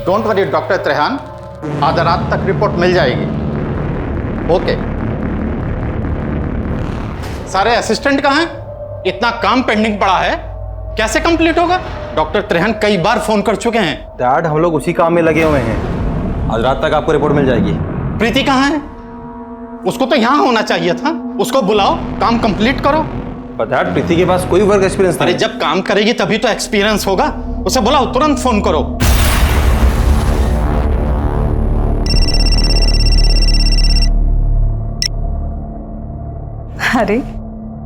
Don't worry doctor Trehan, आधा रात तक रिपोर्ट मिल जाएगी। ओके। सारे असिस्टेंट कहाँ हैं? इतना काम पेंडिंग पड़ा है, कैसे कंप्लीट होगा? डॉक्टर त्रेहान कई बार फोन कर चुके हैं। डैड, हम लोग उसी काम में लगे हुए हैं। आज रात तक आपको रिपोर्ट मिल जाएगी। प्रीति कहाँ है? उसको तो यहाँ होना चाहिए था। उसको बुलाओ, काम कंप्लीट करो। पर डैड, प्रीति के पास कोई वर्क एक्सपीरियंस नहीं। अरे जब काम करेगी तभी तो एक्सपीरियंस होगा। उसे बुलाओ, तुरंत फोन करो। अरे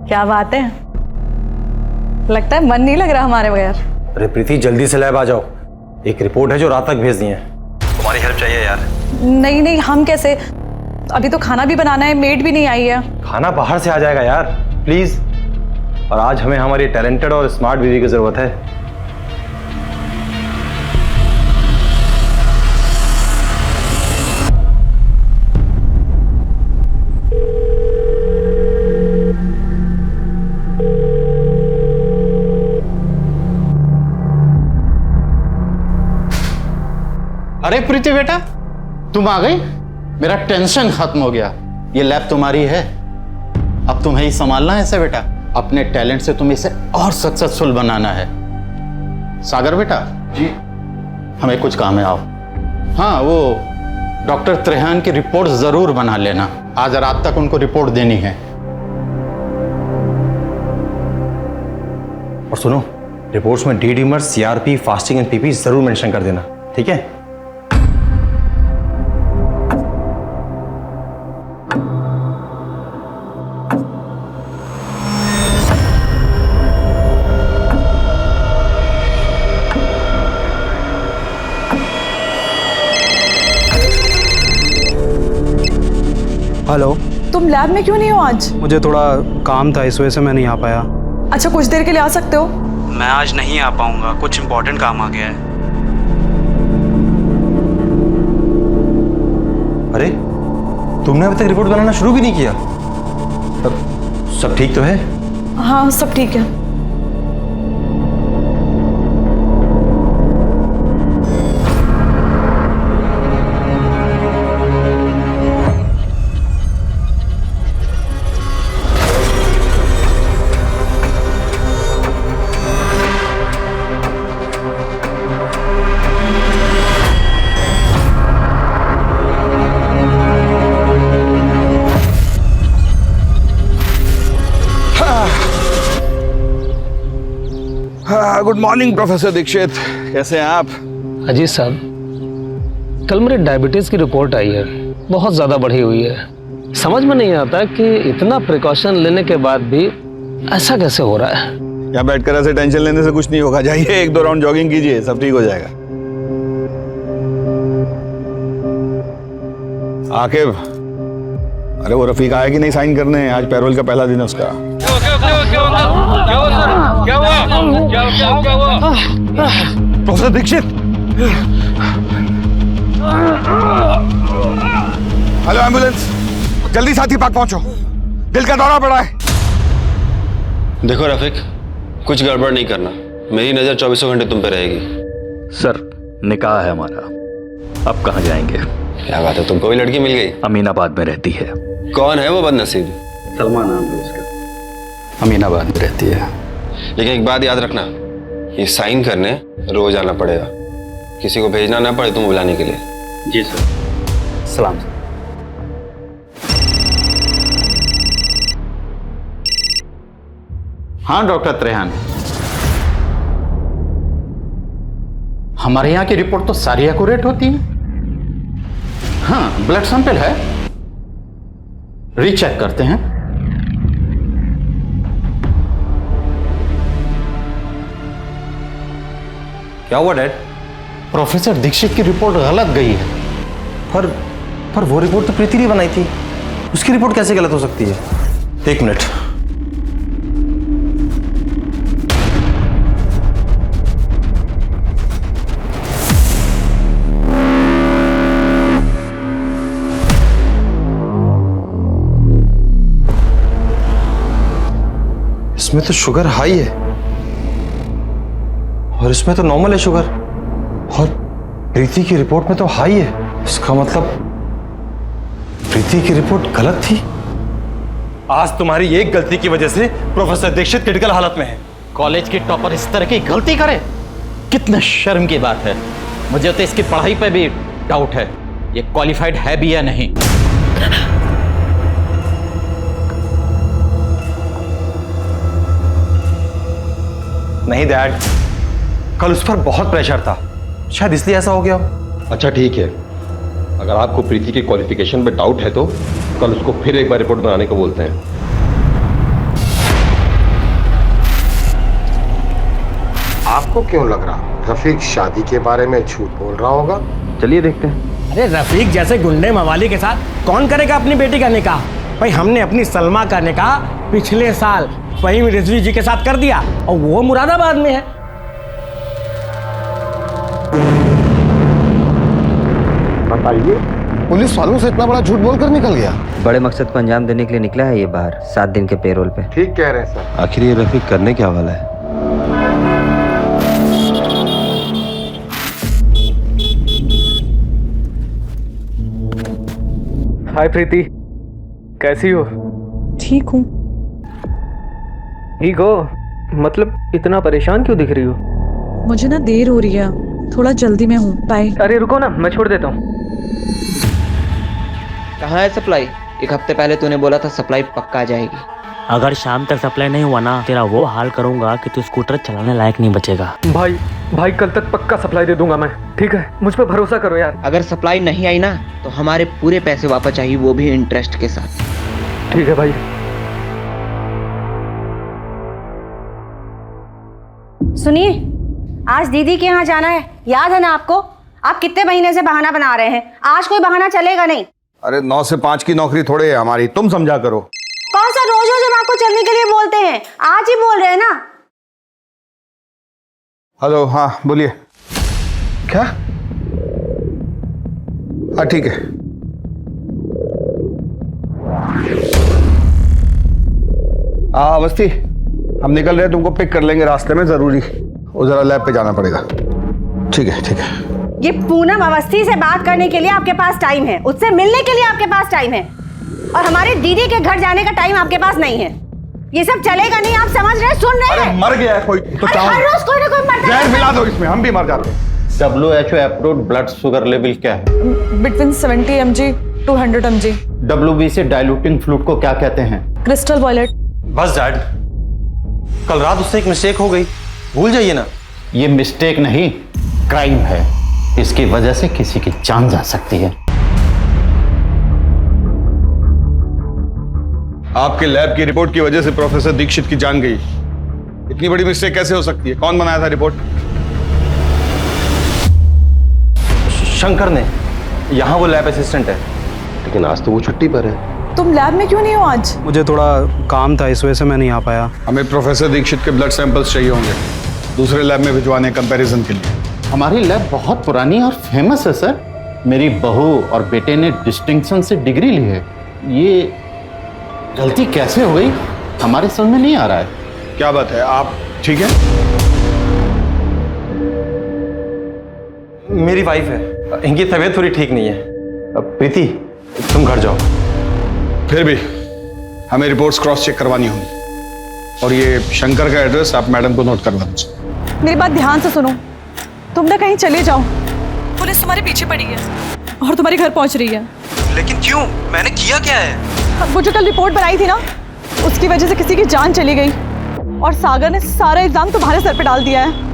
क्या बात है, लगता है मन नहीं लग रहा हमारे बगैर। अरे प्रीति, जल्दी से लैब आ जाओ। एक रिपोर्ट है जो रात तक भेजनी है। तुम्हारी हेल्प चाहिए यार। नहीं नहीं, हम कैसे? अभी तो खाना भी बनाना है, मेड भी नहीं आई है। खाना बाहर से आ जाएगा यार, प्लीज। और आज हमें हमारी टैलेंटेड और स्मार्ट बीवी की जरूरत है। अरे प्रीति बेटा, तुम आ गई। मेरा टेंशन खत्म हो गया। ये लैब तुम्हारी है, अब तुम्हें ही संभालना है इसे बेटा। अपने टैलेंट से तुम्हें इसे और सक्सेसफुल बनाना है। सागर बेटा जी, हमें कुछ काम है, आओ। हाँ, वो डॉक्टर त्रेहान की रिपोर्ट जरूर बना लेना। आज रात तक उनको रिपोर्ट देनी है। और सुनो, रिपोर्ट्स में D डीमर, CRP, fasting and PP जरूर मेंशन कर देना, ठीक है? हेलो। तुम लैब में क्यों नहीं हो आज? मुझे थोड़ा काम था, इस वजह से मैं नहीं आ पाया। अच्छा, कुछ देर के लिए आ सकते हो? मैं आज नहीं आ पाऊंगा, कुछ इम्पोर्टेंट काम आ गया है। अरे, तुमने अभी तक रिपोर्ट बनाना शुरू भी नहीं किया? सब ठीक तो है? हाँ, सब ठीक है। गुड मॉर्निंग प्रोफेसर दीक्षित, कैसे हैं आप? अजीत साहब, कल मेरे डायबिटीज की रिपोर्ट आई है, बहुत ज्यादा बढ़ी हुई है। समझ में नहीं आता कि इतना प्रिकॉशन लेने के बाद भी ऐसा कैसे हो रहा है। यहाँ बैठकर ऐसे टेंशन लेने से कुछ नहीं होगा। जाइए, एक दो राउंड जॉगिंग कीजिए, सब ठीक हो जाएगा। आकिब, अरे वो रफीक आया कि नहीं साइन करने? आज पैरोल का पहला दिन है उसका। प्रोफेसर दीक्षित, हेलो एम्बुलेंस, जल्दी साथी पार्क पहुंचो, दिल का दौरा पड़ा है। देखो रफीक, कुछ गड़बड़ नहीं करना, मेरी नजर 24 घंटे तुम पे रहेगी। सर, निकाह है हमारा, अब कहाँ जाएंगे? क्या बात है, तुमको भी लड़की मिल गई? अमीनाबाद में रहती है। कौन है वो बदनसीब? सलमान नाम है उसका। अमीनाबाद में रहती है। लेकिन एक बात याद रखना, ये साइन करने रोज आना पड़ेगा। किसी को भेजना ना पड़े तुम बुलाने के लिए। जी सर। सलाम सर। हाँ डॉक्टर त्रेहान, हमारे यहाँ की रिपोर्ट तो सारी एक्यूरेट होती है। हाँ, ब्लड सैंपल है, रीचेक करते हैं। क्या हुआ डैड? प्रोफेसर दीक्षित की रिपोर्ट गलत गई है। पर वो रिपोर्ट तो प्रीति ने बनाई थी, उसकी रिपोर्ट कैसे गलत हो सकती है? एक मिनट। इसमें तो शुगर हाई है और इसमें तो नॉर्मल है शुगर। प्रीति की रिपोर्ट में तो हाई है, इसका मतलब प्रीति की रिपोर्ट गलत थी। आज तुम्हारी एक गलती की वजह से प्रोफेसर दीक्षित क्रिटिकल हालत में है। कॉलेज की टॉपर इस तरह की गलती करे, कितना शर्म की बात है। मुझे तो इसकी पढ़ाई पे भी डाउट है, ये क्वालिफाइड है भी या नहीं। नहीं डैड, कल उस पर बहुत प्रेशर था, शायद इसलिए ऐसा हो गया हो। अच्छा ठीक है, अगर आपको प्रीति के क्वालिफिकेशन पे डाउट है तो कल उसको फिर एक बार रिपोर्ट बनाने को बोलते हैं। आपको क्यों लग रहा रफीक शादी के बारे में झूठ बोल रहा होगा? चलिए देखते हैं। अरे रफीक जैसे गुंडे मवाली के साथ कौन करेगा अपनी बेटी का निकाह? भाई हमने अपनी सलमा का निकाह पिछले साल फहीम रिजवी जी के साथ कर दिया और वो मुरादाबाद में है। बताइए, पुलिस वालों से इतना बड़ा झूठ बोलकर निकल गया? बड़े मकसद को अंजाम देने के लिए निकला है ये बाहर 7 दिन के पेरोल पे। ठीक कह रहे हैं सर। आखिर ये रफीक करने क्या वाला है? हाय प्रीति, कैसी हो? ठीक हूँ। ठीक हो? मतलब इतना परेशान क्यों दिख रही हो? मुझे ना देर हो रही है, थोड़ा जल्दी में हूँ। बाय। अरे रुको ना, मैं छोड़ देता हूँ। कहाँ है सप्लाई? एक हफ्ते पहले तूने बोला था सप्लाई पक्का आ जाएगी। अगर शाम तक सप्लाई नहीं हुआ ना, तेरा वो हाल करूंगा कि तू स्कूटर चलाने लायक नहीं बचेगा। भाई कल तक पक्का सप्लाई दे दूंगा मैं, ठीक है? मुझ पे भरोसा करो यार। अगर सप्लाई नहीं आई ना तो हमारे पूरे पैसे वापस चाहिए, वो भी इंटरेस्ट के साथ। ठीक है भाई। सुनिए, आज दीदी के यहाँ जाना है, याद है ना आपको? आप कितने महीने से बहाना बना रहे हैं, आज कोई बहाना चलेगा नहीं। अरे 9 से 5 की नौकरी थोड़े है हमारी, तुम समझा करो। कौन सा रोज रोज हम आपको चलने के लिए बोलते हैं, आज ही बोल रहे हैं ना। हेलो, हाँ बोलिए। क्या? हाँ ठीक है। हाँ अवस्थी, हम निकल रहे हैं, तुमको पिक कर लेंगे रास्ते में, जरूरी वो जरा लैब पे जाना पड़ेगा। ठीक है ठीक है। ये पूनम अवस्थी से बात करने के लिए आपके पास टाइम है, उससे मिलने के लिए आपके पास टाइम है, और हमारे दीदी के घर जाने का टाइम आपके पास नहीं है। ये सब चलेगा नहीं, आप समझ रहे हैं, सुन रहे हैं? अरे मर गया है कोई तो हर रोज कोई ना कोई मरता है। जहर मिला दो इसमें, हम भी मर जाते हैं। WHO approved blood sugar level क्या है? Between 70 mg to 100 mg। WBC diluting fluid को क्या कहते हैं? Crystal violet. बस डैड, कल रात उससे एक मिस्टेक हो गई, भूल जाइए ना। ये मिस्टेक नहीं, क्राइम है। इसकी वजह से किसी की जान जा सकती है। आपके लैब की रिपोर्ट की वजह से प्रोफेसर दीक्षित की जान गई। इतनी बड़ी मिस्टेक कैसे हो सकती है? कौन बनाया था रिपोर्ट? शंकर ने, यहाँ वो लैब असिस्टेंट है। लेकिन आज तो वो छुट्टी पर है। तुम लैब में क्यों नहीं हो आज? मुझे थोड़ा काम था, इस वजह से मैं नहीं आ पाया। हमें प्रोफेसर दीक्षित के ब्लड सैंपल्स चाहिए होंगे दूसरे लैब में भिजवाने कंपैरिजन के लिए। हमारी लैब बहुत पुरानी और फेमस है सर। मेरी बहू और बेटे ने डिस्टिंक्शन से डिग्री ली है। ये गलती कैसे हो गई, हमारे समझ में नहीं आ रहा है। क्या बात है, आप ठीक है? मेरी वाइफ है, इनकी तबीयत थोड़ी ठीक नहीं है। अब प्रीति तुम घर जाओ। फिर भी हमें रिपोर्ट्स क्रॉस चेक करवानी होंगी, और ये शंकर का एड्रेस आप मैडम को नोट करवा दो। मेरी बात ध्यान से सुनो, तुम ना कहीं चले जाओ, पुलिस तुम्हारे पीछे पड़ी है और तुम्हारे घर पहुंच रही है। लेकिन क्यों? मैंने किया क्या है? वो जो कल रिपोर्ट बनाई थी ना, उसकी वजह से किसी की जान चली गई, और सागर ने सारा इल्जाम तुम्हारे सर पे डाल दिया है।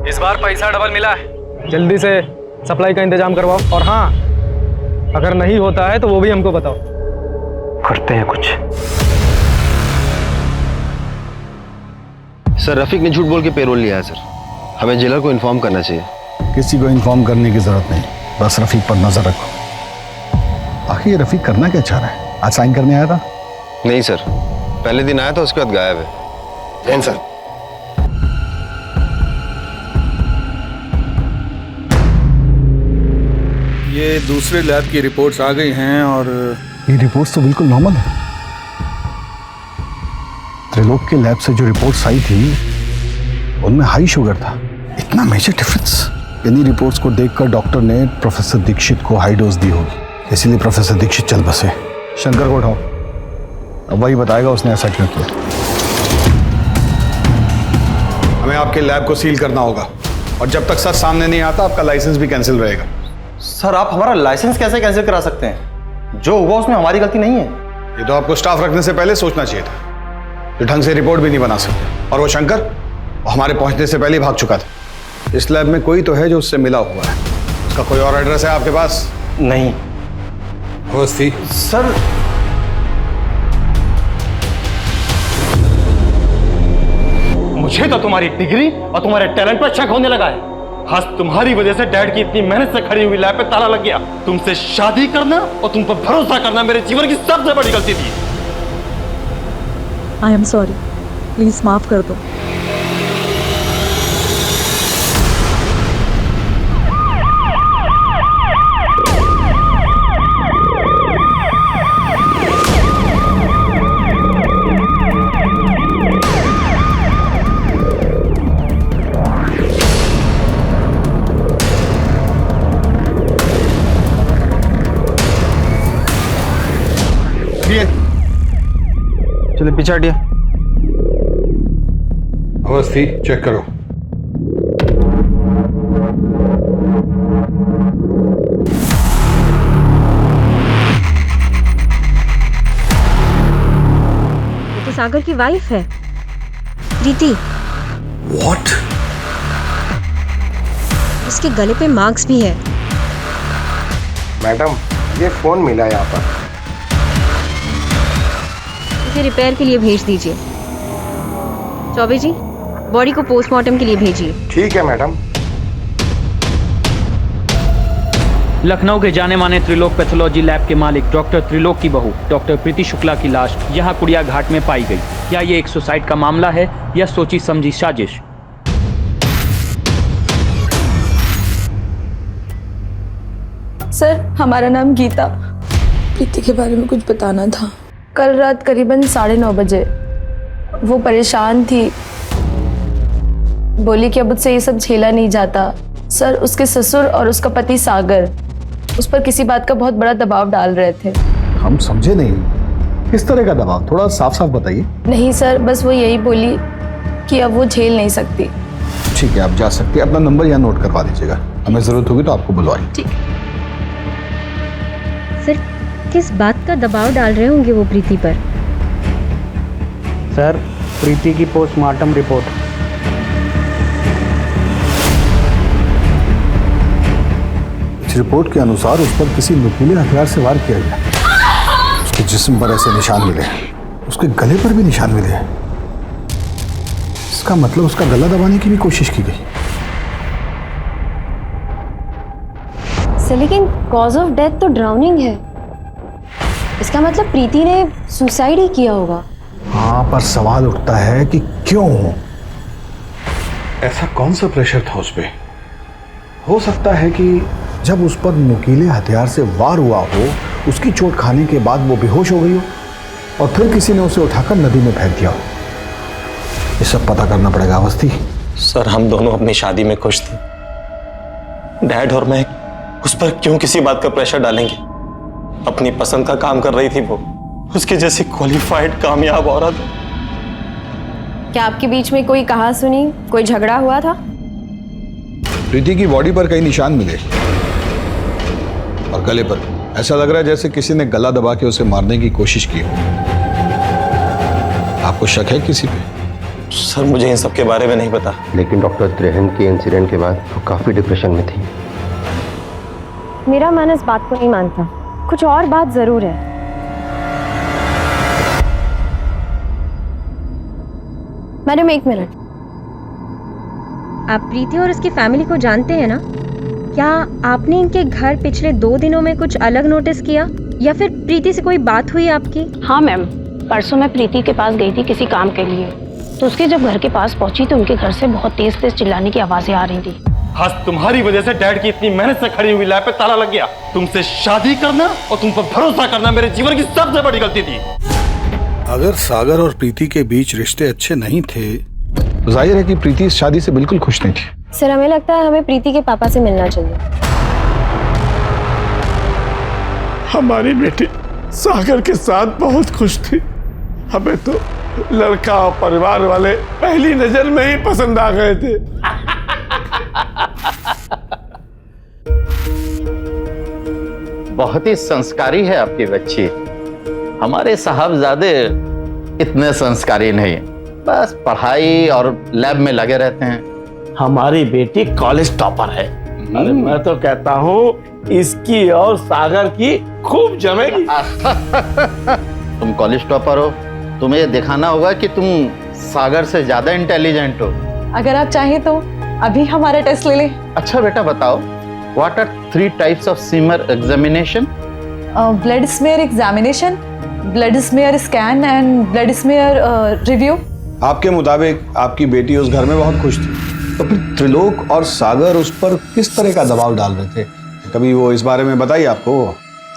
इस बार पैसा डबल मिला है, जल्दी से सप्लाई का इंतजाम करवाओ। और हाँ, अगर नहीं होता है तो वो भी हमको बताओ, करते हैं कुछ। सर रफीक ने झूठ बोल के पेरोल लिया है सर, हमें जेलर को इन्फॉर्म करना चाहिए। किसी को इन्फॉर्म करने की जरूरत नहीं, बस रफीक पर नजर रखो। आखिर ये रफीक करना क्या चाह रहा है? आज साइन करने आया था? नहीं सर, पहले दिन आया था, उसके बाद गायब है। जैन सर, ये दूसरे लैब की रिपोर्ट्स आ गई हैं और ये रिपोर्ट्स तो बिल्कुल नॉर्मल है। त्रिलोक के लैब से जो रिपोर्ट्स आई थी उनमें हाई शुगर था। इतना मेजर डिफरेंस? इन्हीं रिपोर्ट्स को देखकर डॉक्टर ने प्रोफेसर दीक्षित को हाई डोज दी होगी, इसीलिए प्रोफेसर दीक्षित चल बसे। शंकर को उठाओ, अब वही बताएगा उसने ऐसा क्यों किया। हमें आपके लैब को सील करना होगा और जब तक सच सामने नहीं आता आपका लाइसेंस भी कैंसिल रहेगा। सर आप हमारा लाइसेंस कैसे कैंसिल करा सकते हैं? जो हुआ उसमें हमारी गलती नहीं है। ये तो आपको स्टाफ रखने से पहले सोचना चाहिए था। जो ढंग से रिपोर्ट भी नहीं बना सकते। और वो शंकर, वो हमारे पहुंचने से पहले ही भाग चुका था। इस लैब में कोई तो है जो उससे मिला हुआ है। उसका कोई और एड्रेस है आपके पास? नहीं। अवस्थी सर मुझे तो तुम्हारी डिग्री और तुम्हारे टैलेंट पर शक होने लगा है। आज तुम्हारी वजह से डैड की इतनी मेहनत से खड़ी हुई लैब पे ताला लग गया। तुमसे शादी करना और तुम पर भरोसा करना मेरे जीवन की सबसे बड़ी गलती थी। आई एम सॉरी, प्लीज माफ कर दो। चलो पीछे हटिए। अवस्थी चेक करो। ये तो सागर की वाइफ है, प्रीति। What? उसके गले पे मार्क्स भी है। मैडम, ये फोन मिला यहाँ पर। इसे रिपेयर के लिए भेज दीजिए। चौबे जी, बॉडी को पोस्टमार्टम के लिए भेजिए। ठीक है मैडम। लखनऊ के जाने माने त्रिलोक पैथोलॉजी लैब के मालिक डॉक्टर त्रिलोक की बहू डॉक्टर प्रीति शुक्ला की लाश यहां कुड़िया घाट में पाई गई। क्या ये एक सुसाइड का मामला है या सोची समझी साजिश? सर, हमारा नाम गीता। प्रीति के बारे में कुछ बताना था। कल रात करीबन 9:30 बजे वो परेशान थी, बोली कि अब उससे ये सब झेला नहीं जाता। सर, उसके ससुर और उसका पति सागर उस पर किसी बात का बहुत बड़ा दबाव डाल रहे थे। हम समझे नहीं, किस तरह का दबाव? थोड़ा साफ साफ बताइए। नहीं सर, बस वो यही बोली कि अब वो झेल नहीं सकती। ठीक है, आप जा सकती है। अपना नंबर यहाँ नोट करवा दीजिएगा, हमें जरूरत होगी तो आपको बुलवाएंगे। ठीक। सर, किस बात का दबाव डाल रहे होंगे वो प्रीति पर? सर, प्रीति की पोस्टमार्टम रिपोर्ट। इस रिपोर्ट के अनुसार उस पर किसी नुकीले हथियार से वार किया गया। उसके जिस्म पर ऐसे निशान मिले, उसके गले पर भी निशान मिले। इसका मतलब उसका गला दबाने की भी कोशिश की गई। सर, लेकिन कॉज ऑफ डेथ तो ड्राउनिंग है। इसका मतलब प्रीति ने सुसाइड ही किया होगा। हाँ, पर सवाल उठता है कि क्यों? ऐसा कौन सा प्रेशर था उस पे? हो सकता है कि जब उस पर नुकीले हथियार से वार हुआ हो, उसकी चोट खाने के बाद वो बेहोश हो गई हो और फिर किसी ने उसे उठाकर नदी में फेंक दिया हो। ये सब पता करना पड़ेगा अवस्थी। सर, हम दोनों अपनी शादी में खुश थे। डैड और मैं उस पर क्यों किसी बात का प्रेशर डालेंगे? अपनी पसंद का काम कर रही थी वो, उसकी जैसी क्वालिफाइड कामयाब औरत। क्या आपके बीच में कोई कहा सुनी, कोई झगड़ा हुआ था? प्रीति की बॉडी पर कई निशान मिले और गले पर। ऐसा लग रहा है जैसे किसी ने गला दबा के उसे मारने की कोशिश की हो। आपको शक है किसी पे? सर, मुझे इन सब के बारे में नहीं पता। लेकिन डॉक्टर त्रिहन के इंसिडेंट के बाद वो काफी डिप्रेशन में थी। मेरा मन इस बात को नहीं मानता, कुछ और बात जरूर है। Madam, 1 minute. आप प्रीति और उसकी फैमिली को जानते हैं ना? क्या आपने इनके घर पिछले 2 दिनों में कुछ अलग नोटिस किया या फिर प्रीति से कोई बात हुई आपकी? हाँ मैम, परसों मैं प्रीति के पास गई थी किसी काम के लिए, तो उसके जब घर के पास पहुंची तो उनके घर से बहुत तेज तेज चिल्लाने की आवाजें आ रही थी। आज तुम्हारी वजह से डैड की इतनी मेहनत से खड़ी हुई लैब पे ताला लग गया। तुमसे शादी करना और तुम पर भरोसा करना मेरे जीवन की सबसे बड़ी गलती थी। अगर सागर और प्रीति के बीच रिश्ते अच्छे नहीं थे तो जाहिर है कि प्रीति इस शादी से बिल्कुल खुश नहीं थी। सर, हमें लगता है हमें प्रीति के पापा से मिलना चाहिए। हमारी बेटी सागर के साथ बहुत खुश थी। हमें तो लड़का और परिवार वाले पहली नजर में ही पसंद आ गए थे। बहुत ही संस्कारी है आपकी बच्ची। हमारे साहबजादे इतने संस्कारी नहीं, बस पढ़ाई और लैब में लगे रहते हैं। हमारी बेटी कॉलेज टॉपर है। अरे मैं तो कहता हूँ इसकी और सागर की खूब जमेगी। तुम कॉलेज टॉपर हो, तुम्हें ये दिखाना होगा कि तुम सागर से ज्यादा इंटेलिजेंट हो। अगर आप चाहें तो अभी हमारा टेस्ट ले लें। अच्छा बेटा बताओ, what are 3 types of smear examination? Blood smear examination, blood smear scan and blood smear review. आपके मुताबिक आपकी बेटी उस घर में बहुत खुश थी, तो फिर त्रिलोक और सागर उस पर किस तरह का दबाव डाल रहे थे? कभी वो इस बारे में बताइए आपको।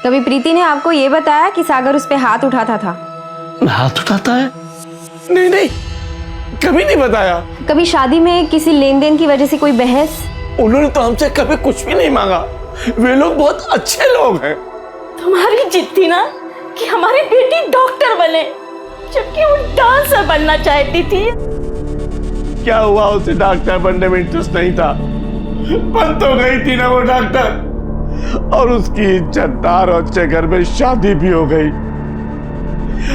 कभी प्रीति ने आपको ये बताया कि सागर उस पे हाथ उठाता था? हाथ उठाता है? नहीं नहीं, कभी नहीं बताया। कभी शादी में किसी लेन देन की वजह से कोई बहस? उन्होंने तो हमसे कभी कुछ भी नहीं मांगा। वे लोग बहुत अच्छे लोग हैं। तुम्हारी जिद थी ना कि हमारी बेटी डॉक्टर बने, जबकि वो डांसर बनना चाहती थी। क्या हुआ, उसे डॉक्टर बनने में इंटरेस्ट नहीं था? बन तो गई थी ना वो डॉक्टर, और उसकी इज्जतदार और अच्छे घर में शादी भी हो गई।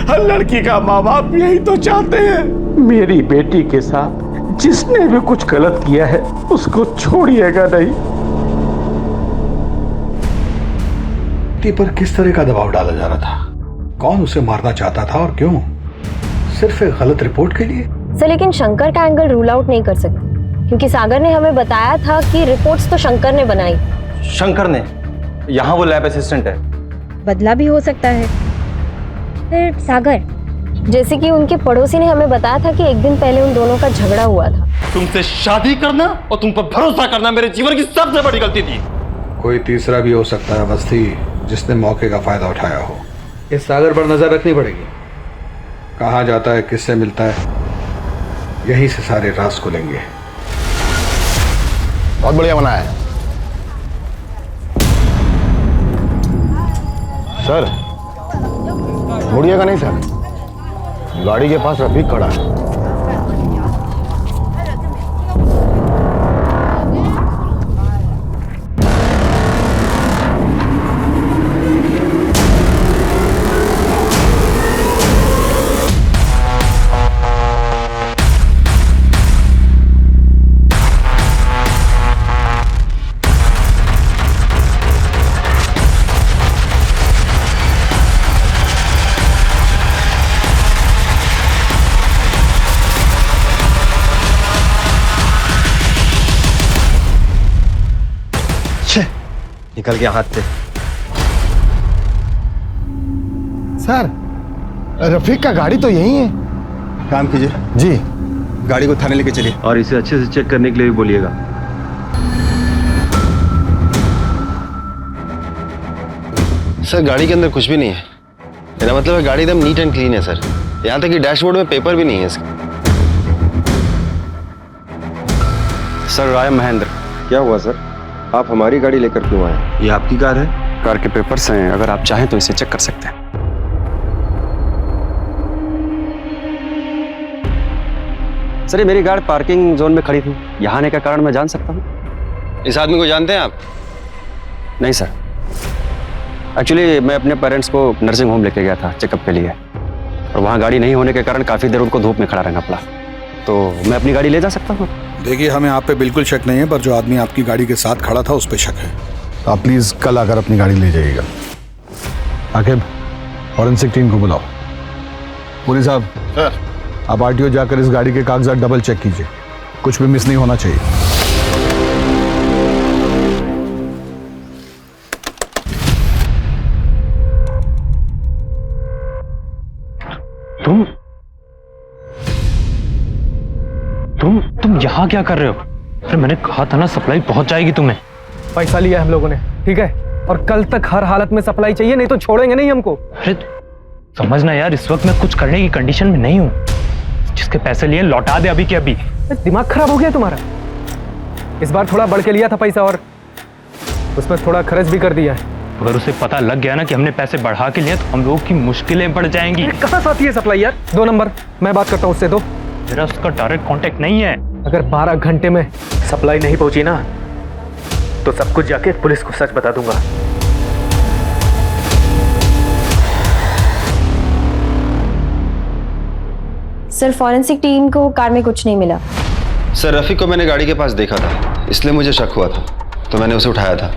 हर लड़की का माँ बाप यही तो चाहते हैं। मेरी बेटी के साथ जिसने भी कुछ गलत किया है उसको छोड़िएगा नहीं। बेटी पर किस तरह का दबाव डाला जा रहा था? कौन उसे मारना चाहता था और क्यों? सिर्फ एक गलत रिपोर्ट के लिए? सर, लेकिन शंकर का एंगल रूल आउट नहीं कर सकते, क्योंकि सागर ने हमें बताया था कि रिपोर्ट्स तो शंकर ने बनाई। शंकर ने? यहाँ वो लैब असिस्टेंट है। बदला भी हो सकता है। फिर सागर, जैसे कि उनके पड़ोसी ने हमें बताया था कि एक दिन पहले उन दोनों का झगड़ा हुआ था। तुमसे शादी करना और तुम पर भरोसा करना मेरे जीवन की सबसे बड़ी गलती थी। कोई तीसरा भी हो सकता है बस्ती, जिसने मौके का फायदा उठाया हो। इस सागर पर नजर रखनी पड़ेगी। कहाँ जाता है, किससे मिलता है, यहीं से सारे राज खुलेंगे। बहुत बढ़िया बना है सर। मुड़िएगा नहीं सर, गाड़ी के पास रफीक खड़ा है। निकल गया हाथ से। सर, रफीक का गाड़ी तो यही है। काम कीजिए जी, गाड़ी को थाने लेके चलिए और इसे अच्छे से चेक करने के लिए भी बोलिएगा। सर गाड़ी के अंदर कुछ भी नहीं है। मेरा मतलब है गाड़ी एकदम नीट एंड क्लीन है सर। यहाँ तक कि डैशबोर्ड में पेपर भी नहीं है इसका। सर, राय महेंद्र। क्या हुआ सर? आप हमारी गाड़ी लेकर क्यों आए? ये आपकी कार है? कार के पेपर्स हैं, अगर आप चाहें तो इसे चेक कर सकते हैं। सर, ये मेरी गाड़ी पार्किंग जोन में खड़ी थी। यहाँ आने का कारण मैं जान सकता हूँ? इस आदमी को जानते हैं आप? नहीं सर, एक्चुअली मैं अपने पेरेंट्स को नर्सिंग होम लेके गया था चेकअप के लिए, और वहाँ गाड़ी नहीं होने के कारण काफ़ी देर उनको धूप में खड़ा रहना पड़ा। तो मैं अपनी गाड़ी ले जा सकता हूँ? देखिए, हमें आप पे बिल्कुल शक नहीं है, पर जो आदमी आपकी गाड़ी के साथ खड़ा था उस पे शक है। तो आप प्लीज कल आकर अपनी गाड़ी ले जाइएगा। आकिब, फॉरेंसिक टीम को बुलाओ। पुरी साहब, सर, आप आरटीओ जाकर इस गाड़ी के कागजात डबल चेक कीजिए, कुछ भी मिस नहीं होना चाहिए। तुम यहाँ क्या कर रहे हो? अरे मैंने कहा था ना सप्लाई पहुंच जाएगी तुम्हें। पैसा लिया हम लोगों ने, ठीक है, और कल तक हर हालत में सप्लाई चाहिए, नहीं तो छोड़ेंगे नहीं हमको। अरे समझना यार, इस वक्त मैं कुछ करने की कंडीशन में नहीं हूँ। जिसके पैसे लिए लौटा दे अभी के अभी। दिमाग खराब हो गया तुम्हारा? इस बार थोड़ा बढ़ के लिया था पैसा और उसमें थोड़ा खर्च भी कर दिया है। अगर उसे पता लग गया ना कि हमने पैसे बढ़ा के लिए तो हम लोगों की मुश्किलें बढ़ जाएंगी। कहाँ से आती है सप्लाई यार? 2 नंबर, मैं बात करता हूँ उससे। दो, मेरा उसका डायरेक्ट कांटेक्ट नहीं है। अगर 12 घंटे में सप्लाई नहीं पहुंची ना तो सब कुछ जाके पुलिस को सच बता दूंगा। सर फॉरेंसिक टीम को कार में कुछ नहीं मिला। सर रफीक को मैंने गाड़ी के पास देखा था, इसलिए मुझे शक हुआ था, तो मैंने उसे उठाया था।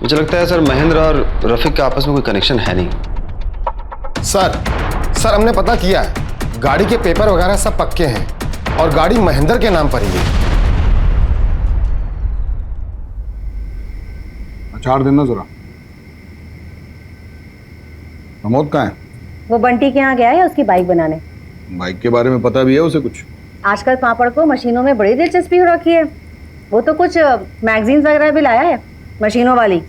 मुझे लगता है सर महेंद्र और रफीक का आपस में कोई कनेक्शन है नहीं। सर हमने पता किया है, गाड़ी के पेपर वगैरह सब पक्के हैं और गाड़ी महेंद्र के नाम पर ही है। 4 दिन ना जरा। प्रमोद कहाँ है? वो बंटी के यहाँ गया है उसकी बाइक बनाने। बाइक के बारे में पता भी है उसे कुछ? आजकल पापड़ को मशीनों में बड़ी दिलचस्पी हो रखी है। वो तो कुछ मैगजीन्स वगैरह भी लाया है मशीनों वाली।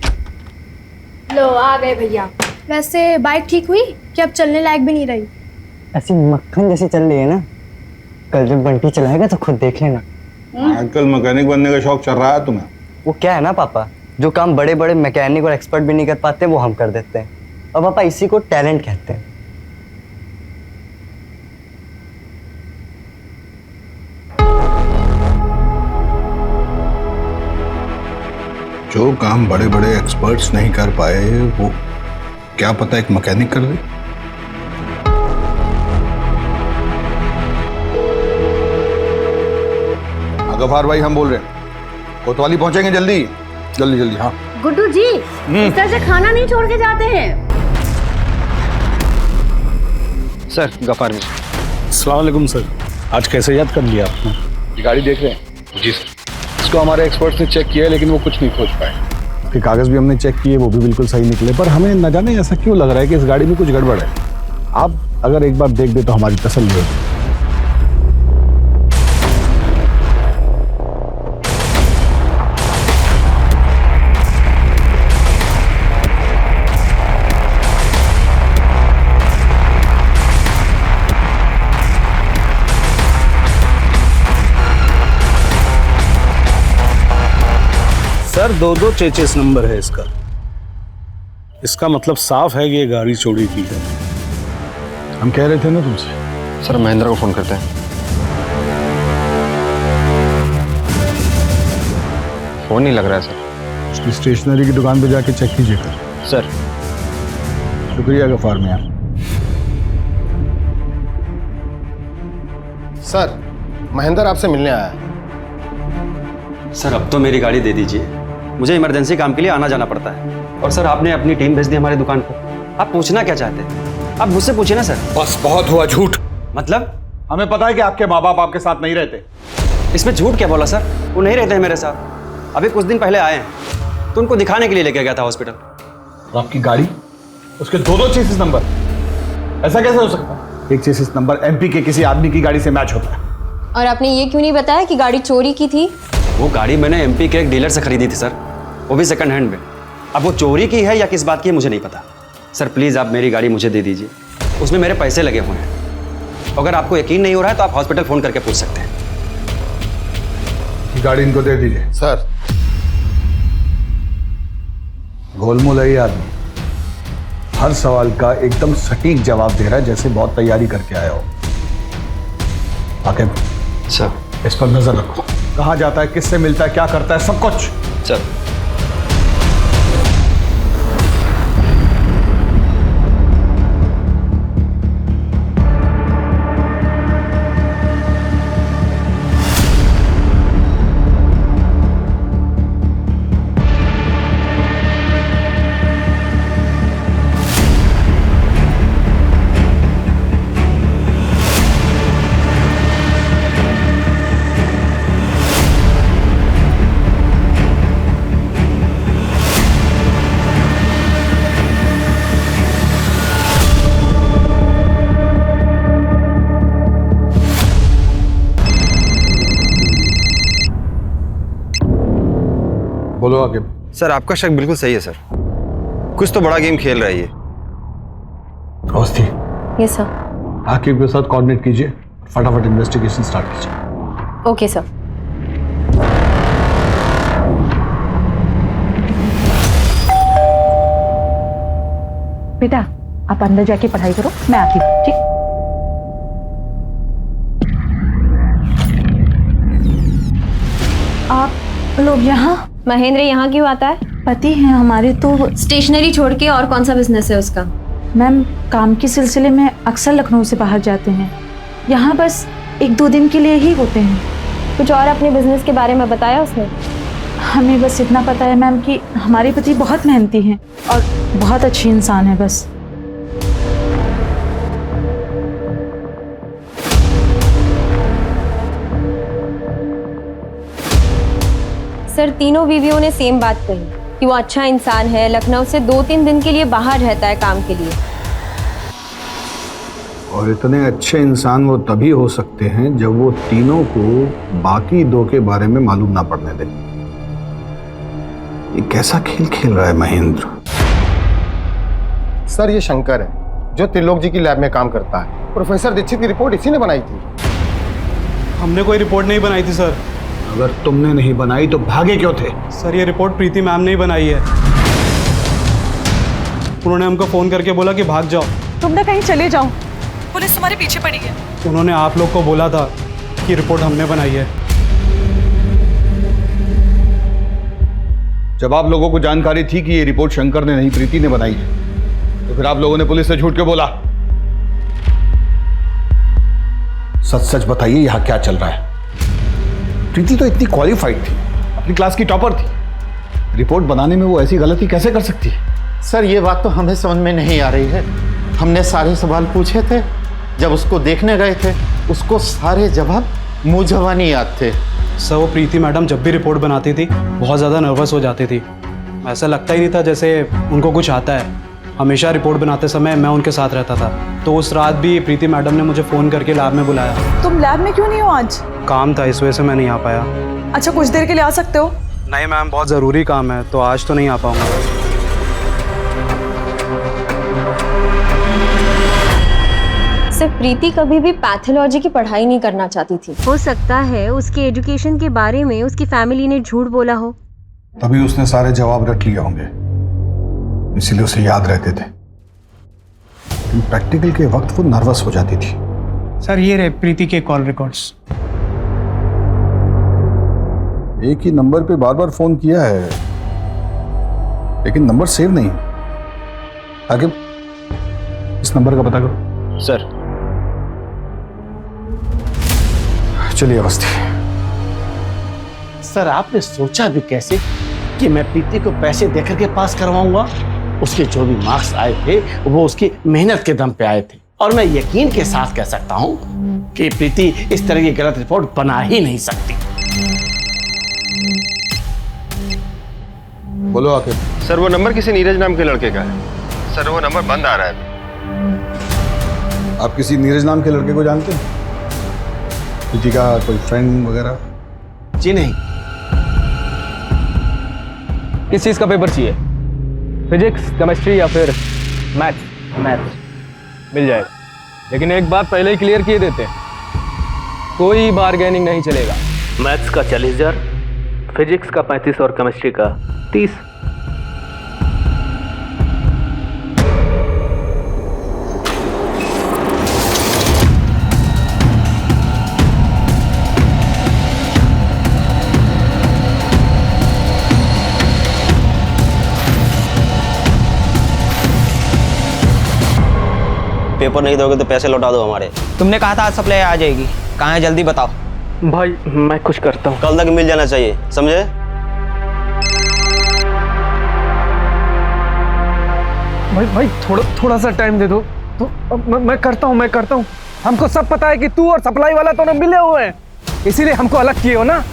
लो आ गए भैया। वैसे बाइक ठीक हुई कि अब चलने लायक भी नहीं रही? ऐसी मक्खन जैसी चल रही है ना, कल जब बंटी चलाएगा तो खुद देख लेना। आजकल मैकेनिक बनने का शौक चल रहा है तुम्हें? वो क्या है ना पापा, जो काम बड़े बड़े मैकेनिक और एक्सपर्ट भी नहीं कर पाते वो हम कर देते हैं, और पापा इसी को टैलेंट कहते हैं। जो काम बड़े बड़े एक्सपर्ट्स नहीं कर पाए वो क्या पता एक मैकेनिक कर दे। गफार भाई हम बोल रहे हैं, कोतवाली पहुंचेंगे जल्दी जल्दी जल्दी। हाँ गुड्डू जी, इस तरह से खाना नहीं छोड़ के जाते हैं। सर गफार जी। अस्सलाम वालेकुम सर, आज कैसे याद कर लिया आपने? ये गाड़ी देख रहे हैं? जी सर। इसको हमारे एक्सपर्ट्स ने चेक किया है लेकिन वो कुछ नहीं खोज पाए। उसके कागज भी हमने चेक किए, वो भी बिल्कुल सही निकले, पर हमें न जाने ऐसा क्यों लग रहा है कि इस गाड़ी में कुछ गड़बड़ है। आप अगर एक बार देख दे तो हमारी तसल्ली होगी। सर 2-2 चेचिस नंबर है इसका। इसका मतलब साफ है कि ये गाड़ी चोरी की है। हम कह रहे थे ना तुमसे। सर महेंद्र को फोन करते हैं। फोन नहीं लग रहा है सर। उसकी स्टेशनरी की दुकान पे जाके चेक कीजिए कर। सर शुक्रिया गफार मियां। सर महेंद्र आपसे मिलने आया है। सर अब तो मेरी गाड़ी दे दीजिए, मुझे इमरजेंसी काम के लिए आना जाना पड़ता है। और सर आपने अपनी टीम भेज दी हमारी दुकान पर। आप पूछना क्या चाहते हैं? आप मुझसे पूछिए ना सर। बस बहुत हुआ झूठ। मतलब? हमें पता है कि आपके माँ बाप आपके साथ नहीं रहते। इसमें झूठ क्या बोला सर? वो नहीं रहते हैं मेरे साथ। अभी कुछ दिन पहले आए हैं तो उनको दिखाने के लिए लेके गया था हॉस्पिटल। और आपकी गाड़ी, उसके 2-2 चेसिस नंबर, ऐसा कैसे हो सकता है? एक चेसिस नंबर एमपी के किसी आदमी की गाड़ी से मैच होता है। और आपने ये क्यों नहीं बताया कि गाड़ी चोरी की थी? वो गाड़ी मैंने एमपी के एक डीलर से खरीदी थी सर, वो भी सेकंड हैंड में। अब वो चोरी की है या किस बात की है मुझे नहीं पता। सर प्लीज़ आप मेरी गाड़ी मुझे दे दीजिए, उसमें मेरे पैसे लगे हुए हैं। अगर आपको यकीन नहीं हो रहा है तो आप हॉस्पिटल फ़ोन करके पूछ सकते हैं। गाड़ी इनको दे दीजिए। सर गोलमोल है ये आदमी, हर सवाल का एकदम सटीक जवाब दे रहा है, जैसे बहुत तैयारी करके आया हो। आके सर इस पर नजर रखो, कहाँ जाता है, किससे मिलता है, क्या करता है, सब कुछ। सर बोलो आगे। सर आपका शक बिल्कुल सही है सर, कुछ तो बड़ा गेम खेल रहा है ये। Awasthi, yes sir. आकिब के साथ कोऑर्डिनेट कीजिए, फटाफट इन्वेस्टिगेशन स्टार्ट कीजिए। Okay sir. बेटा आप अंदर जाके पढ़ाई करो, मैं आती हूँ, ठीक? आप लोग यहाँ? महेंद्र यहाँ क्यों आता है? पति हैं हमारे तो। स्टेशनरी छोड़ के और कौन सा बिजनेस है उसका? मैम काम के सिलसिले में अक्सर लखनऊ से बाहर जाते हैं, यहाँ बस 1-2 दिन के लिए ही होते हैं। कुछ और अपने बिजनेस के बारे में बताया उसने? हमें बस इतना पता है मैम कि हमारे पति बहुत मेहनती हैं और बहुत अच्छी इंसान है बस। सर तीनों बीवियों ने सेम बात कही कि वो अच्छा इंसान है, लखनऊ से 2-3 दिन के लिए बाहर रहता है काम के लिए। और इतने अच्छे इंसान वो तभी हो सकते हैं जब वो तीनों को बाकी 2 के बारे में मालूम ना पड़ने दें। ये कैसा खेल खेल रहा है महेंद्र? सर ये शंकर है जो त्रिलोक जी की लैब में काम करता है। प्रोफेसर दीक्षित की रिपोर्ट इसी ने बनाई थी। हमने कोई रिपोर्ट नहीं बनाई थी सर। अगर तुमने नहीं बनाई तो भागे क्यों थे? सर ये रिपोर्ट प्रीति मैम ने ही बनाई है। उन्होंने हमको फोन करके बोला कि भाग जाओ, तुम ना कहीं चले जाओ, पुलिस तुम्हारे पीछे पड़ी है। उन्होंने आप लोग को बोला था कि रिपोर्ट हमने बनाई है। जब आप लोगों को जानकारी थी कि ये रिपोर्ट शंकर ने नहीं प्रीति ने बनाई है, तो फिर आप लोगों ने पुलिस से झूठ क्यों बोला? सच सच बताइए यहाँ क्या चल रहा है? प्रीति तो इतनी क्वालिफाइड थी, अपनी क्लास की टॉपर थी, रिपोर्ट बनाने में वो ऐसी गलती कैसे कर सकती है? सर ये बात तो हमें समझ में नहीं आ रही है। हमने सारे सवाल पूछे थे, जब उसको देखने गए थे उसको सारे जवाब मुंह जबानी याद थे। सर वो प्रीति मैडम जब भी रिपोर्ट बनाती थी बहुत ज़्यादा नर्वस हो जाती थी। ऐसा लगता ही नहीं था जैसे उनको कुछ आता है। हमेशा रिपोर्ट बनाते समय मैं उनके साथ रहता था। तो उस रात भी प्रीति मैडम ने मुझे फ़ोन करके लैब में बुलाया। तुम लैब में क्यों नहीं हो आज? काम था इस वजह से मैं नहीं आ पाया। अच्छा कुछ देर के लिए आ सकते हो? नहीं मैम बहुत ज़रूरी काम है तो आज तो नहीं आ पाऊँगा। सिर्फ प्रीति कभी भी पैथोलॉजी की पढ़ाई नहीं करना चाहती थी। हो सकता है उसके एजुकेशन के बारे में उसकी फैमिली ने झूठ बोला हो, तभी उसने सारे जवाब रट लिए होंगे, इसीलिए उसे याद रहते थे। प्रैक्टिकल के वक्त वो नर्वस हो जाती थी। सर ये रहे प्रीति के कॉल रिकॉर्ड्स। एक ही नंबर पे बार बार फोन किया है, लेकिन नंबर सेव नहीं है। आगे इस नंबर का पता करो। सर चलिए अवस्थी। सर आपने सोचा भी कैसे कि मैं प्रीति को पैसे देकर के पास करवाऊंगा? उसके जो भी मार्क्स आए थे वो उसकी मेहनत के दम पे आए थे, और मैं यकीन के साथ कह सकता हूं कि प्रीति इस तरह की गलत रिपोर्ट बना ही नहीं सकती। बोलो आके। सर वो नंबर किसी नीरज नाम के लड़के का है। सर वो नंबर बंद आ रहा है। आप किसी नीरज नाम के लड़के को जानते हैं? प्रीति का कोई फ्रेंड वगैरह? जी नहीं। किस चीज़ का पेपर चाहिए? फिजिक्स, केमिस्ट्री या फिर मैथ्स? मिल जाएगा, लेकिन एक बात पहले ही क्लियर किए देते हैं, कोई बार्गेनिंग नहीं चलेगा। मैथ्स का 40,000, फिजिक्स का 35 और केमिस्ट्री का 30। पेपर नहीं दोगे तो पैसे लौटा दो हमारे। तुमने कहा था आज सप्लाई आ जाएगी, कहाँ है जल्दी बताओ। भाई मैं कुछ करता हूँ। कल तक मिल जाना चाहिए, समझे? भाई थोड़ा सा टाइम दे दो तो मैं करता हूँ। हमको सब पता है कि तू और सप्लाई वाला दोनों मिले हुए हैं, इसीलिए हमको अलग किए हो ना।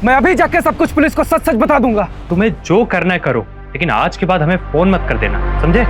मैं अभी जाके सब कुछ पुलिस को सच बता दूंगा। तुम्हें जो करना है करो, लेकिन आज के बाद हमें फोन मत कर देना, समझे?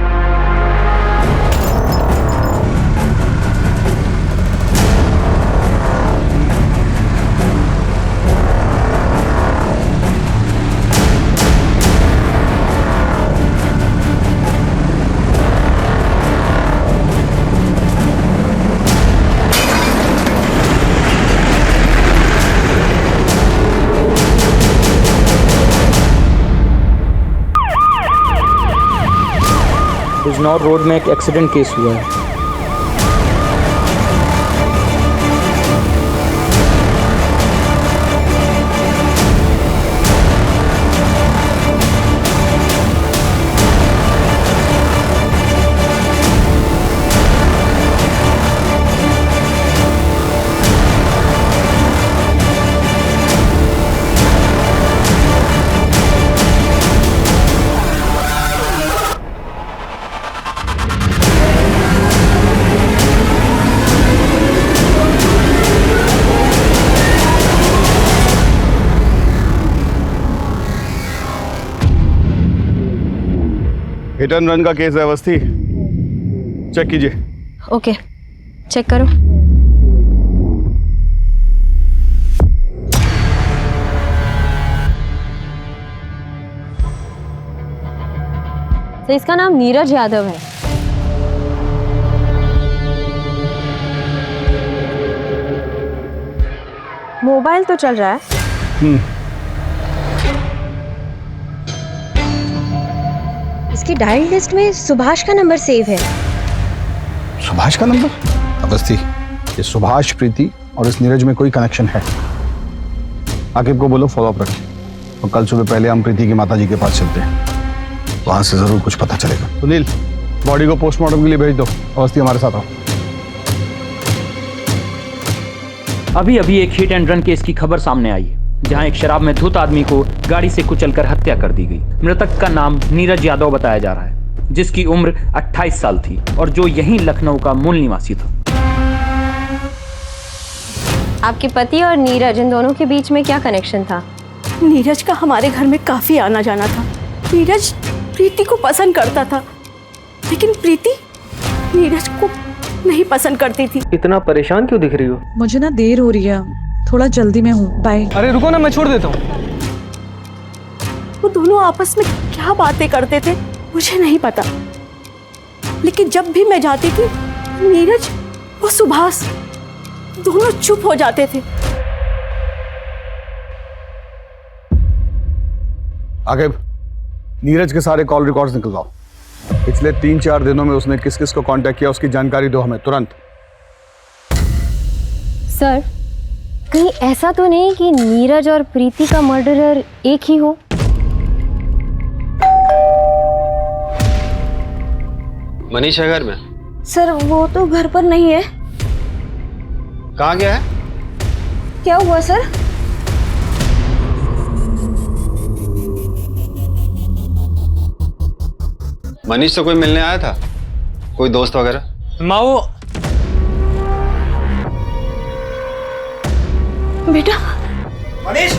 बिजनौर रोड में एक एक्सीडेंट केस हुआ है। हिट एंड रन का केस है अवस्थी, चेक कीजिए। ओके, चेक करो। तो इसका नाम नीरज यादव है। मोबाइल तो चल रहा है। इसकी डायल लिस्ट में सुभाष का नंबर सेव है। सुभाष का नंबर? अवस्थी, ये सुभाष, प्रीति और इस नीरज में कोई कनेक्शन है? आकिब को बोलो फॉलो अप रखें, और कल सुबह पहले हम प्रीति की माताजी के पास चलते हैं, वहां से जरूर कुछ पता चलेगा। सुनील, बॉडी को पोस्टमार्टम के लिए भेज दो। अवस्थी हमारे साथ आओ। अभी अभी एक हिट एंड रन केस की खबर सामने आई है, जहां एक शराब में धुत आदमी को गाड़ी से कुचलकर हत्या कर दी गई। मृतक का नाम नीरज यादव बताया जा रहा है, जिसकी उम्र 28 साल थी और जो यहीं लखनऊ का मूल निवासी था। आपके पति और नीरज, इन दोनों के बीच में क्या कनेक्शन था? नीरज का हमारे घर में काफी आना जाना था। नीरज प्रीति को पसंद करता था, लेकिन प्रीति नीरज को नहीं पसंद करती थी। इतना परेशान क्यों दिख रही हो? मुझे ना देर हो रही है, थोड़ा जल्दी में हूँ, बाय। अरे रुको ना, मैं छोड़ देता हूँ। वो दोनों आपस में क्या बातें करते थे मुझे नहीं पता, लेकिन जब भी मैं जाती थी नीरज और सुभाष दोनों चुप हो जाते थे। आगे नीरज के सारे कॉल रिकॉर्ड्स निकलवाओ। पिछले 3-4 दिनों में उसने किस किस को कांटेक्ट किया, उसकी जानकारी दो हमें तुरंत। सर, कहीं ऐसा तो नहीं कि नीरज और प्रीति का मर्डरर एक ही हो? मनीष है घर में? सर वो तो घर पर नहीं है। कहाँ गया है? क्या हुआ सर? मनीष तो कोई मिलने आया था, कोई दोस्त वगैरह? माओ, बेटा मनीष,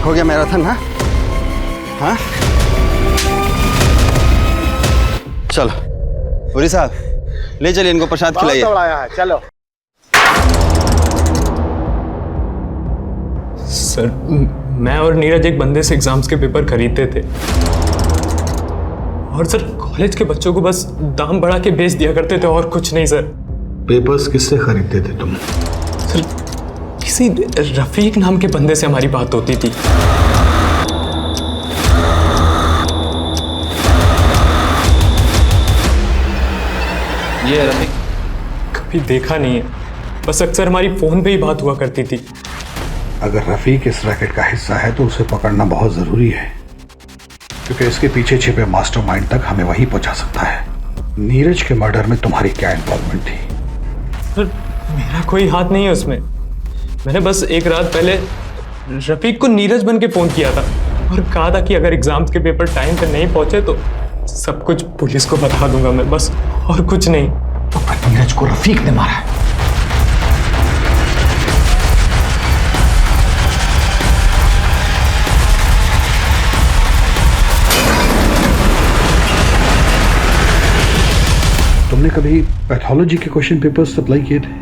हो गया मैराथन? हाँ हाँ, चलो पुरी साहब, ले चलिए इनको, प्रसाद खिलाइए। है, चलो। सर, मैं और नीरज एक बंदे से एग्जाम्स के पेपर खरीदते थे, और सर कॉलेज के बच्चों को बस दाम बढ़ा के बेच दिया करते थे, और कुछ नहीं सर। पेपर्स किससे खरीदते थे तुम? सर किसी रफीक नाम के बंदे से हमारी बात होती थी। ये है रफीक? कभी देखा नहीं है, बस अक्सर हमारी फोन पे ही बात हुआ करती थी। अगर रफीक इस रैकेट का हिस्सा है तो उसे पकड़ना बहुत जरूरी है, क्योंकि इसके पीछे छिपे मास्टरमाइंड तक हमें वही पहुंचा सकता है। नीरज के मर्डर में तुम्हारी क्या इन्वॉल्वमेंट थी? सर मेरा कोई हाथ नहीं है उसमें। मैंने बस एक रात पहले रफीक को नीरज बन के फोन किया था और कहा था कि अगर एग्जाम्स के पेपर टाइम पे नहीं पहुंचे तो सब कुछ पुलिस को बता दूंगा मैं, बस, और कुछ नहीं। तो नीरज को रफीक ने मारा है? तुमने कभी पैथोलॉजी के क्वेश्चन पेपर्स सप्लाई किए थे?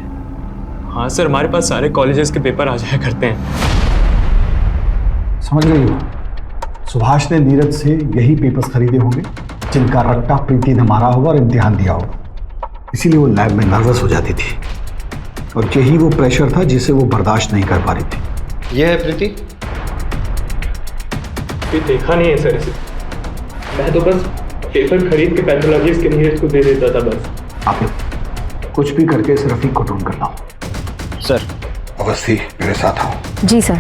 हाँ सर, हमारे पास सारे कॉलेजेस के पेपर आ जाया करते हैं। समझ गई हो? सुभाष ने नीरज से यही पेपर्स खरीदे होंगे जिनका रट्टा प्रीति ने मारा होगा और इम्तिहान दिया होगा, इसीलिए वो लैब में नर्वस हो जाती थी और यही वो प्रेशर था जिसे वो बर्दाश्त नहीं कर पा रही थी। ये है प्रीति? ये देखा नहीं है सर इसे। मैं तो बस पेपर खरीद के पैथोलॉजिस्ट के नीरज को दे देता था बस। आप लोग कुछ भी करके इस रफीक को ढूंढ कर लाओ। सर। अवस्थी मेरे साथ आओ। जी सर।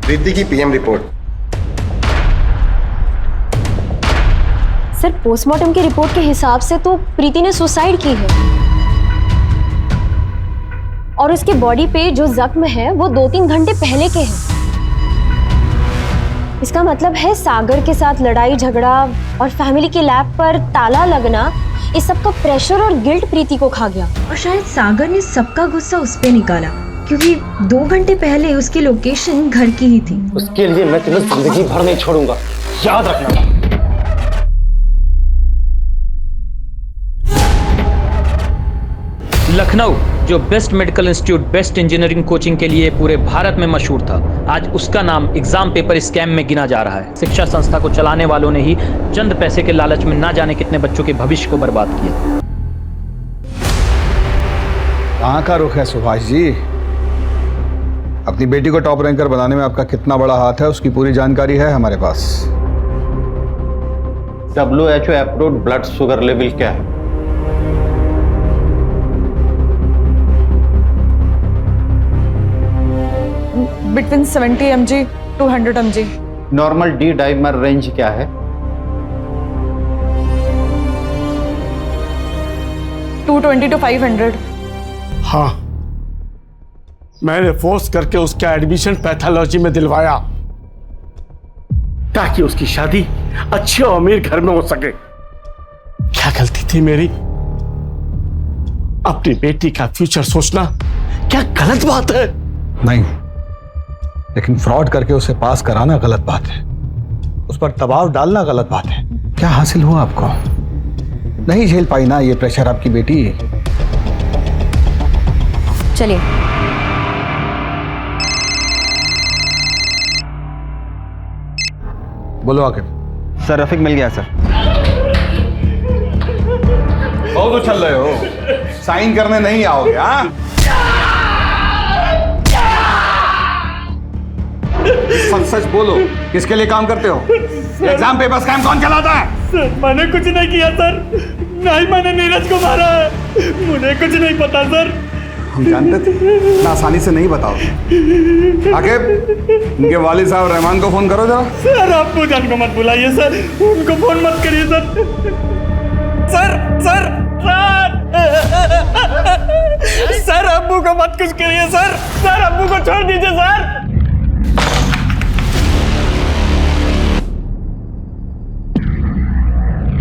प्रीति की पीएम रिपोर्ट। सर पोस्टमार्टम की रिपोर्ट के हिसाब से तो प्रीति ने सुसाइड की है और उसके बॉडी पे जो जख्म है वो 2-3 घंटे पहले के हैं। इसका मतलब है सागर के साथ लड़ाई झगड़ा और फैमिली के लैब पर ताला लगना, इस सब का प्रेशर और गिल्ट प्रीति को खा गया। और शायद सागर ने सबका गुस्सा उस पे निकाला क्योंकि 2 घंटे पहले उसकी लोकेशन घर की ही थी। उसके लिए मैं तुम्हें जिंदगी भर नहीं छोड़ूंगा, याद रखना। लखनऊ जो best medical institute, best engineering coaching के लिए पूरे भारत में मशहूर था, आज उसका नाम एग्जाम पेपर स्कैम में गिना जा रहा है। शिक्षा संस्था को चलाने वालों ने ही चंद पैसे के लालच में ना जाने कितने बच्चों के भविष्य को बर्बाद किया। कहाँ का रुख है सुभाष जी? अपनी बेटी को टॉप रैंकर बनाने में आपका कितना बड़ा हाथ है उसकी पूरी जानकारी है हमारे पास। WHO approved blood sugar level क्या है? Between 70 mg to 100 mg। Normal D dimer range क्या है? 220 to 500। हाँ, मैंने फोर्स करके उसका एडमिशन पैथोलॉजी में दिलवाया ताकि उसकी शादी अच्छे और अमीर घर में हो सके। क्या गलती थी मेरी? अपनी बेटी का फ्यूचर सोचना क्या गलत बात है? नहीं, लेकिन फ्रॉड करके उसे पास कराना गलत बात है, उस पर दबाव डालना गलत बात है। क्या हासिल हुआ आपको? नहीं झेल पाई ना ये प्रेशर आपकी बेटी। चलिए। बोलो आके। सर रफीक मिल गया सर। बहुत उछल रहे हो, साइन करने नहीं आओगे? हाँ, सच सच बोलो, किसके लिए काम करते हो? एग्जाम पेपर स्कैम कौन चलाता है? सर मैंने कुछ नहीं किया सर, ना ही मैंने नीरज को मारा है, मुझे कुछ नहीं पता सर। हम जानते थे, इतना आसानी से नहीं बताओगे। आकिब, इनके वालिद साहब रहमान को फोन करो जरा। सर आप पूजन को मत बुलाइए सर, उनको फोन मत करिए sir. Sir sir sir sir अब्बू को मत कुछ करिए सर, सर अब्बू को छोड़ दीजिए सर।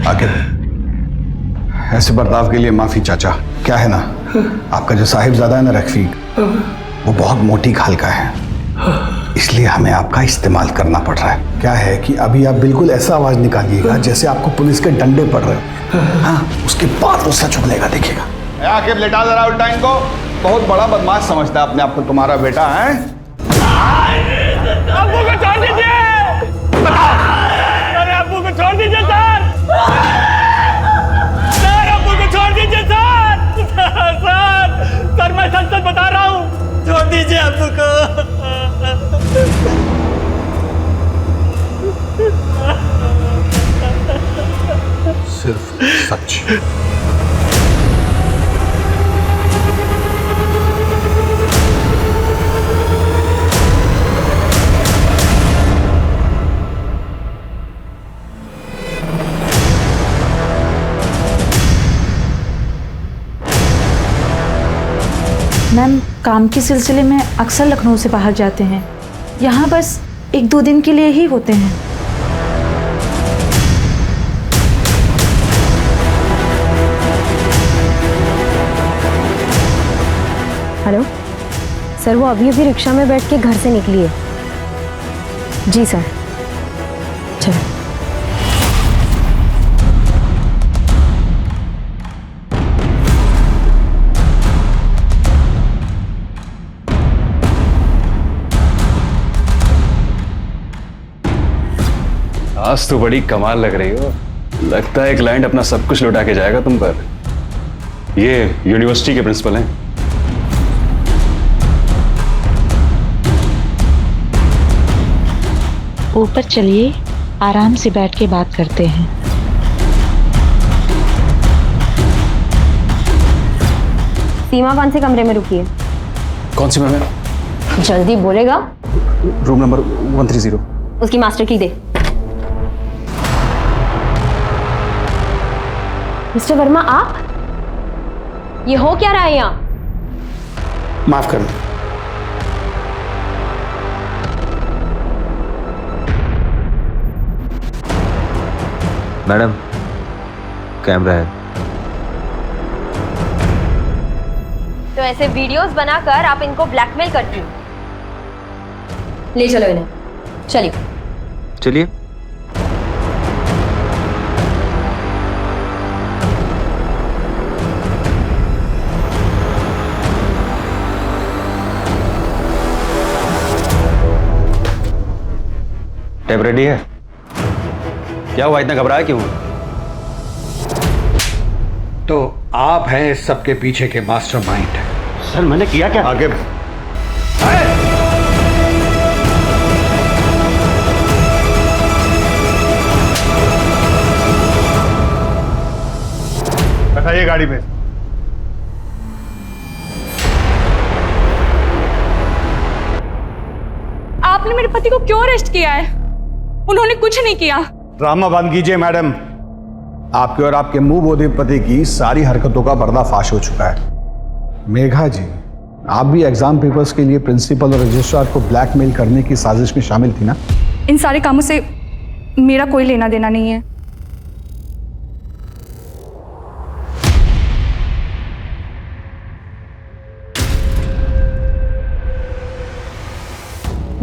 आकिब, ऐसे बर्ताव के लिए माफी चाचा। क्या है ना, आपका जो साहिबजादा है ना रफीक, वो बहुत मोटी खाल का है, इसलिए हमें आपका इस्तेमाल करना पड़ रहा है। क्या है कि अभी आप बिल्कुल ऐसा आवाज निकालिएगा जैसे आपको पुलिस के डंडे पड़ रहे हो। हाँ, उसके बाद वो सच उगलेगा, देखिएगा। आकिब लेटा जरा उल्टा इनको, बहुत बड़ा बदमाश समझता है अपने आप को तुम्हारा बेटा है। अब्बू को छोड़ दीजिए, अरे अब्बू को छोड़ दीजिए सर, सर अब्बू को छोड़ दीजिए सर, सर मैं सच सच बता रहा हूँ, छोड़ दीजिए अब्बू को। सिर्फ सच। मैम काम के सिलसिले में अक्सर लखनऊ से बाहर जाते हैं, यहाँ बस 1-2 दिन के लिए ही होते हैं। हेलो सर, वो अभी अभी रिक्शा में बैठ के घर से निकली है। जी सर, चलो। आज तो बड़ी कमाल लग रही हो। लगता है क्लाइंट अपना सब कुछ लौटा के जाएगा तुम पर। ये यूनिवर्सिटी के प्रिंसिपल हैं। ऊपर चलिए, आराम से बैठ के बात करते हैं। सीमा कौन से कमरे में रुकी है? कौन सी मैम? जल्दी बोलेगा। Room number 130। उसकी मास्टर की दे। मिस्टर वर्मा, आप ये हो क्या रहा है यहाँ? माफ कर दो। मैडम, कैमरा है। तो ऐसे वीडियोस बनाकर आप इनको ब्लैकमेल करती हो? ले चलो इन्हें, चलिए। चलिए। टेप रेडी है? क्या हुआ, इतना घबराया क्यों? तो आप हैं इस सबके पीछे के मास्टरमाइंड। सर मैंने किया क्या? आगे बैठाइए गाड़ी में। आपने मेरे पति को क्यों अरेस्ट किया है? उन्होंने कुछ नहीं किया। ड्रामा बंद कीजिए मैडम। आपके और आपके मुंह बोधे पति की सारी हरकतों का पर्दाफाश हो चुका है। मेघा जी, आप भी एग्जाम पेपर्स के लिए प्रिंसिपल और रजिस्ट्रार को ब्लैकमेल करने की साजिश में शामिल थी ना? इन सारे कामों से मेरा कोई लेना देना नहीं है।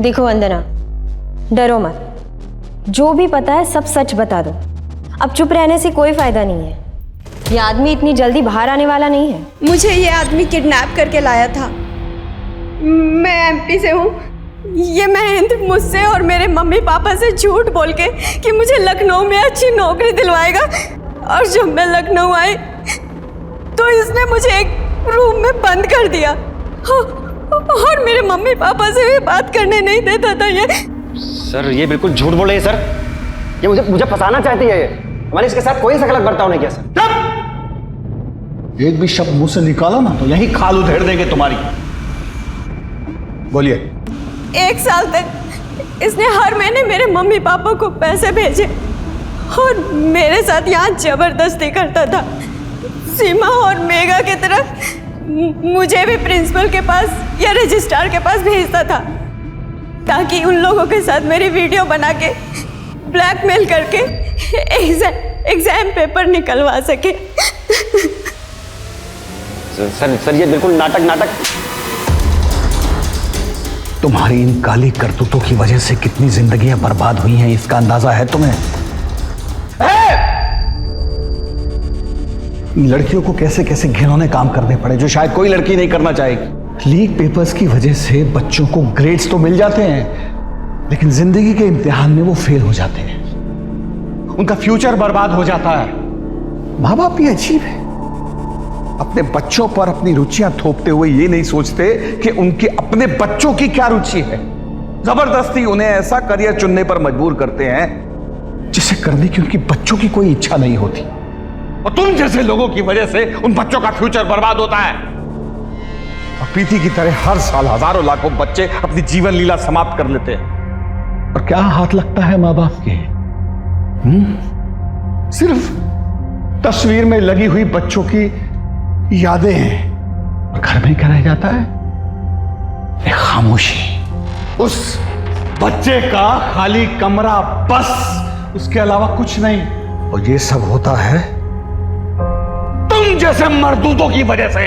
देखो वंदना, डरो मत। जो भी पता है सब सच बता दो। अब चुप रहने से कोई फायदा नहीं है। ये आदमी इतनी जल्दी बाहर आने वाला नहीं है। मुझे ये आदमी किडनैप करके लाया था। मैं एमपी से हूँ। ये महेंद्र मुझसे और मेरे मम्मी पापा से झूठ बोल के कि मुझे लखनऊ में अच्छी नौकरी दिलवाएगा, और जब मैं लखनऊ आई तो इसने मुझे एक रूम में बंद कर दिया और मेरे मम्मी पापा से भी बात करने नहीं देता था। ये सर ये बिल्कुल झूठ बोल रही है सर। ये मुझे फंसाना चाहती है। ये हमारे इसके साथ कोई सा गलत बर्ताव नहीं किया सर। एक भी शब्द मुंह से निकाला ना तो यही खाल उधेड़ देंगे तुम्हारी। बोलिए। 1 साल तक इसने हर महीने मेरे मम्मी पापा को पैसे भेजे और मेरे साथ यहाँ जबरदस्ती करता था। सीमा और मेघा की तरह मुझे भी प्रिंसिपल के पास या रजिस्ट्रार के पास भेजता था, ताकि उन लोगों के साथ मेरी वीडियो बना के ब्लैकमेल करके एग्जाम पेपर निकलवा सके। सर ये बिल्कुल नाटक। तुम्हारी इन काली करतूतों की वजह से कितनी जिंदगियां बर्बाद हुई हैं, इसका अंदाजा है तुम्हें? लड़कियों को कैसे कैसे घिनौने काम करने पड़े जो शायद कोई लड़की नहीं करना चाहेगी। लीक पेपर्स की वजह से बच्चों को ग्रेड्स तो मिल जाते हैं, लेकिन जिंदगी के इम्तिहान में वो फेल हो जाते हैं, उनका फ्यूचर बर्बाद हो जाता है। माँ बाप भी अजीब है, अपने बच्चों पर अपनी रुचियां थोपते हुए ये नहीं सोचते कि उनके अपने बच्चों की क्या रुचि है। जबरदस्ती उन्हें ऐसा करियर चुनने पर मजबूर करते हैं जिसे करने की उनकी बच्चों की कोई इच्छा नहीं होती, और तुम जैसे लोगों की वजह से उन बच्चों का फ्यूचर बर्बाद होता है। और प्रीति की तरह हर साल हजारों लाखों बच्चे अपनी जीवन लीला समाप्त कर लेते हैं। और क्या हाथ लगता है माँ बाप के? सिर्फ तस्वीर में लगी हुई बच्चों की यादें हैं, और घर में क्या रह जाता है? एक खामोशी, उस बच्चे का खाली कमरा, बस, उसके अलावा कुछ नहीं। और ये सब होता है तुम जैसे मर्दूदों की वजह से।